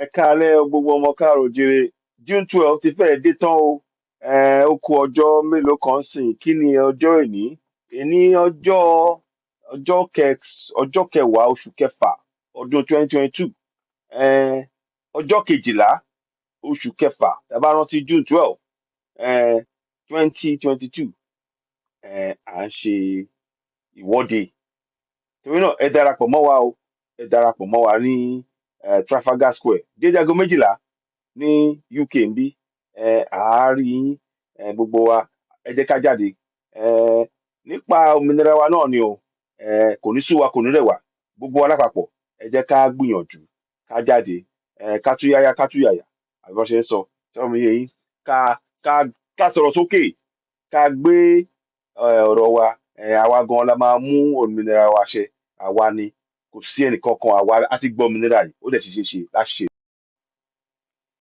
Ẹ káalẹ́ o, gbogbo ọmọ káàrọ̀ oòjíire. June 12 ti fẹ́ẹ̀ dé tán o. Ó kù ọjọ́ mélòó kan sìn. Kí ni ọjọ́ èní? Èní ọjọ́ kẹwàá oṣù kẹfà ọdún 2022. Ọjọ́ kejìlá oṣù kẹfà tá a bá rántí June 12, 2022. À ń ṣe ìwọ́de. Torí náà ẹ darapọ̀ mọ́ wa o. Ẹ darapọ̀ mọ́ wa ní Trafalgar Square. Dédé aago méjìlá ní UK ń bí. Àárí yín, gbogbo wa ẹ jẹ́ ká jáde. Nípa òmìnira wa náà ni o. Kò ní sú wa, kò ní rẹ̀ wá. Gbogbo wa lápapọ̀ ẹ jẹ́ ká gbìyànjú ká jáde. Ká túyáyá ká túyàyà àbí bọ́n ṣe ń sọ. Ṣọ́rọ̀ mi yé yín? Ká sọ̀rọ̀ sókè, ká gbé ọ̀rọ̀ wa. Àwa gan la máa mú òmìnira wa ṣẹ. Àwa ni, kò sí ẹnìkankan. Àwa á ti gbọ́ òmìnira yìí, ó dẹ̀ ti ṣeé ṣe láti ṣe.